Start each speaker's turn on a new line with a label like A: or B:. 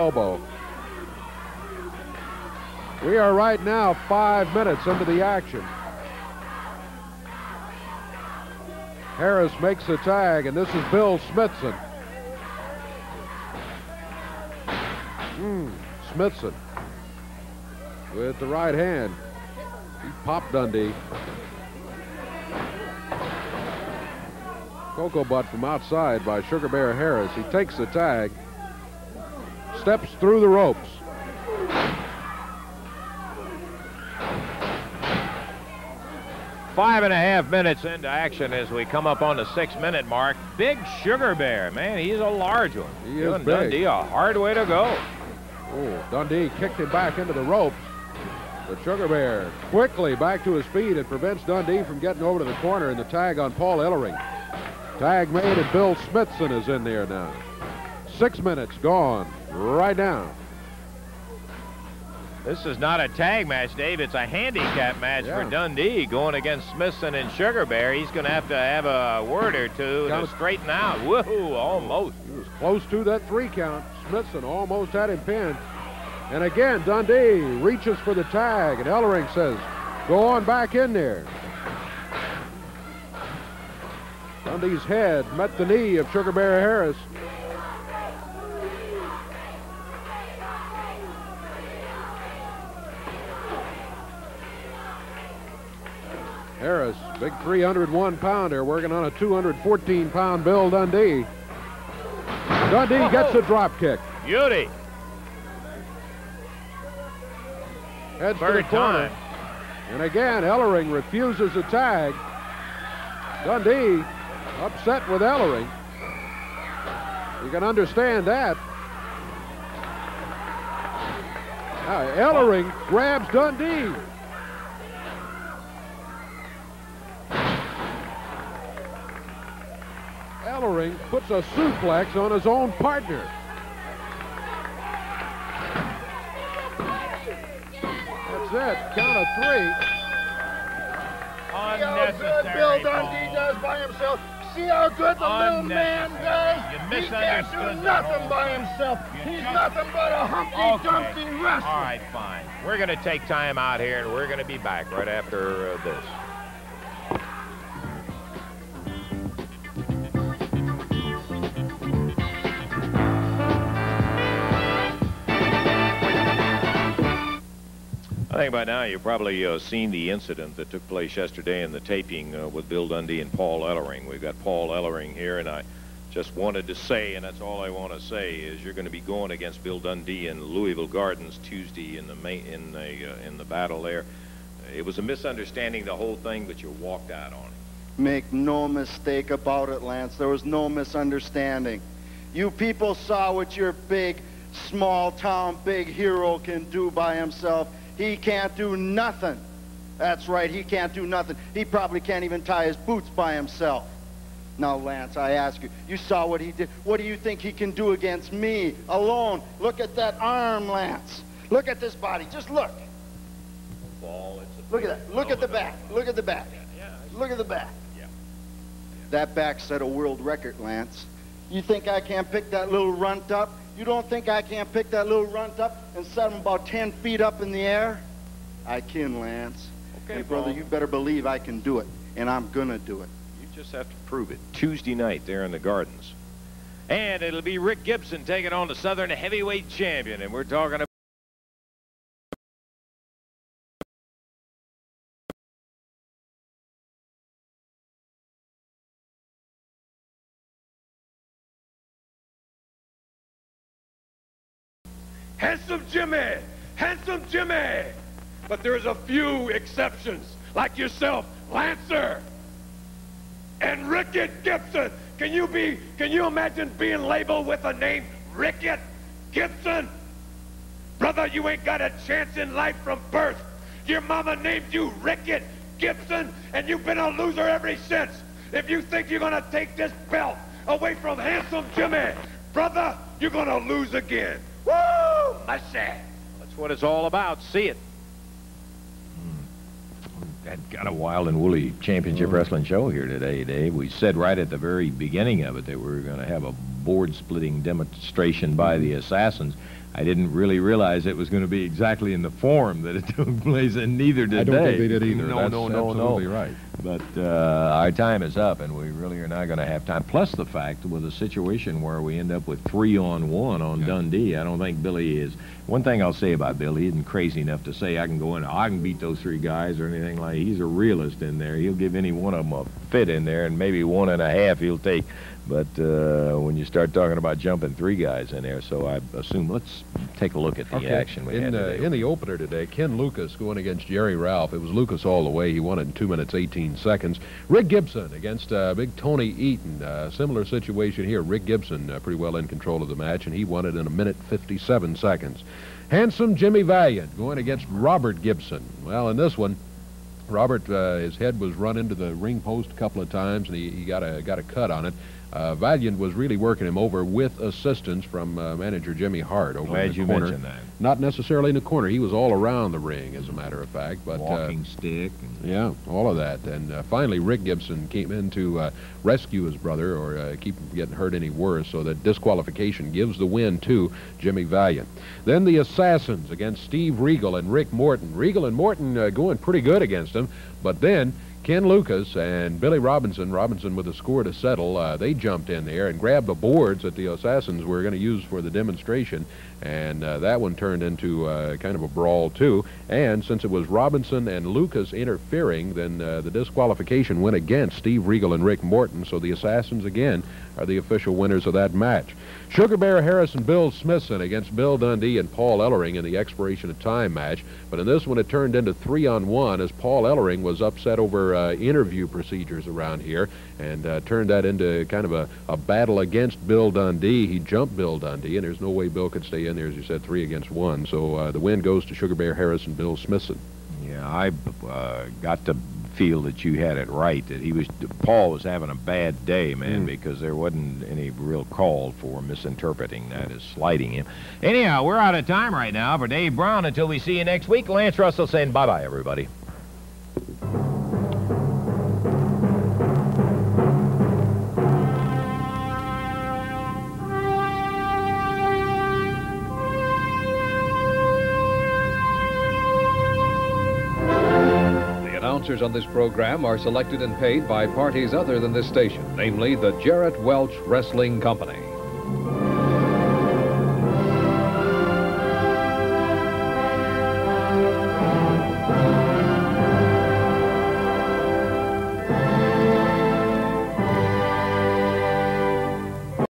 A: elbow. We are right now 5 minutes into the action. Harris makes the tag, and this is Bill Smithson. Smithson with the right hand. He popped Dundee. Cocoa butt from outside by Sugar Bear Harris. He takes the tag, steps through the ropes.
B: Five and a half minutes into action as we come up on the 6-minute mark. Big Sugar Bear, man, he's a large one.
A: He is big.
B: Dundee a hard way to go.
A: Oh, Dundee kicked him back into the ropes. But Sugar Bear quickly back to his feet. It prevents Dundee from getting over to the corner, and the tag on Paul Ellering. Tag made, and Bill Smithson is in there now. 6 minutes gone right now.
B: This is not a tag match, Dave. It's a handicap match for Dundee going against Smithson and Sugar Bear. He's going to have a word or two to straighten out. Woohoo, almost.
A: He was close to that 3 count. Smithson almost had him pinned. And again, Dundee reaches for the tag, and Ellering says, go on back in there. Dundee's head met the knee of Sugar Bear Harris. Harris, big 301-pounder, working on a 214-pound Bill Dundee. Dundee gets a drop kick.
B: Beauty.
A: Heads to the corner. And again, Ellering refuses the tag. Dundee upset with Ellering. You can understand that. Now, Ellering grabs Dundee. Ellering puts a suplex on his own partner. That's it. Count of 3.
C: See how good Bill Dundee does by himself. See how good the little man does. He can't do nothing by himself. He's nothing but a Humpty Dumpty wrestler.
B: All right, fine. We're going to take time out here, and we're going to be back right after this. I think by now you've probably seen the incident that took place yesterday in the taping with Bill Dundee and Paul Ellering. We've got Paul Ellering here, and I just wanted to say, and that's all I want to say, is you're going to be going against Bill Dundee in Louisville Gardens Tuesday in the battle there. It was a misunderstanding, the whole thing, but you walked out on it.
C: Make no mistake about it, Lance. There was no misunderstanding. You people saw what your big, small-town big hero can do by himself. He can't do nothing. That's right, he can't do nothing. He probably can't even tie his boots by himself. Now, Lance, I ask you, you saw what he did. What do you think he can do against me alone? Look at that arm, Lance. Look at this body. Just look. Look at that. Look at the back. Look at the back. Look at the back. That back set a world record, Lance. You think I can't pick that little runt up? You don't think I can't pick that little runt up and set him about 10 feet up in the air? I can, Lance.
B: Okay,
C: hey, brother, you better believe I can do it, and I'm gonna do it.
B: You just have to prove it. Tuesday night there in the Gardens. And it'll be Rick Gibson taking on the Southern Heavyweight Champion, and we're talking about
D: Handsome Jimmy! Handsome Jimmy! But there's a few exceptions, like yourself, Lancer, and Rickett Gibson. Can you imagine being labeled with the name Rickett Gibson? Brother, you ain't got a chance in life from birth. Your mama named you Rickett Gibson, and you've been a loser ever since. If you think you're gonna take this belt away from Handsome Jimmy, brother, you're gonna lose again. Woo! Mushy.
B: That's what it's all about. See it. That got a wild and woolly championship wrestling show here today, Dave. We said right at the very beginning of it that we were going to have a board-splitting demonstration by the Assassins. I didn't really realize it was going to be exactly in the form that it took place, and neither did they.
A: I don't think they did either.
B: No,
A: That's
B: no,
A: absolutely right.
B: But our time is up, and we really are not going to have time. Plus the fact, with a situation where we end up with 3-on-1 on Dundee, I don't think Billy is. One thing I'll say about Billy, he isn't crazy enough to say I can go in, I can beat those 3 guys or anything like that. He's a realist in there. He'll give any one of them a fit in there, and maybe 1.5 he'll take. But when you start talking about jumping 3 guys in there, so I assume let's take a look at the action we had today.
A: In the opener today, Ken Lucas going against Jerry Ralph. It was Lucas all the way. He won it in 2 minutes, 18 seconds. Rick Gibson against big Tony Eaton. Similar situation here. Rick Gibson pretty well in control of the match, and he won it in 1 minute, 57 seconds. Handsome Jimmy Valiant going against Robert Gibson. Well, in this one, Robert, his head was run into the ring post a couple of times, and he got a cut on it. Valiant was really working him over with assistance from manager Jimmy Hart over in the corner. Glad you mentioned that. Not necessarily in the corner. He was all around the ring, as a matter of fact. But
B: walking stick.
A: Yeah, all of that. And finally, Rick Gibson came in to rescue his brother or keep him from getting hurt any worse, so that disqualification gives the win to Jimmy Valiant. Then the Assassins against Steve Regal and Rick Morton. Regal and Morton going pretty good against him, but then Ken Lucas and Billy Robinson with a score to settle, they jumped in there and grabbed the boards that the Assassins were going to use for the demonstration, and that one turned into kind of a brawl too. And since it was Robinson and Lucas interfering, then the disqualification went against Steve Regal and Rick Morton, so the Assassins again are the official winners of that match. Sugar Bear Harris and Bill Smithson against Bill Dundee and Paul Ellering in the expiration of time match. But in this one, it turned into 3-on-1 as Paul Ellering was upset over interview procedures around here and turned that into kind of a battle against Bill Dundee. He jumped Bill Dundee, and there's no way Bill could stay in there, as you said, 3 against 1. So the win goes to Sugar Bear Harris and Bill Smithson.
B: Yeah, I got to feel that you had it right, that Paul was having a bad day, man, because there wasn't any real call for misinterpreting that as slighting him. Anyhow, we're out of time right now. For Dave Brown, until we see you next week, Lance Russell saying bye-bye, everybody.
E: Announcers on this program are selected and paid by parties other than this station, namely the Jarrett Welch Wrestling Company.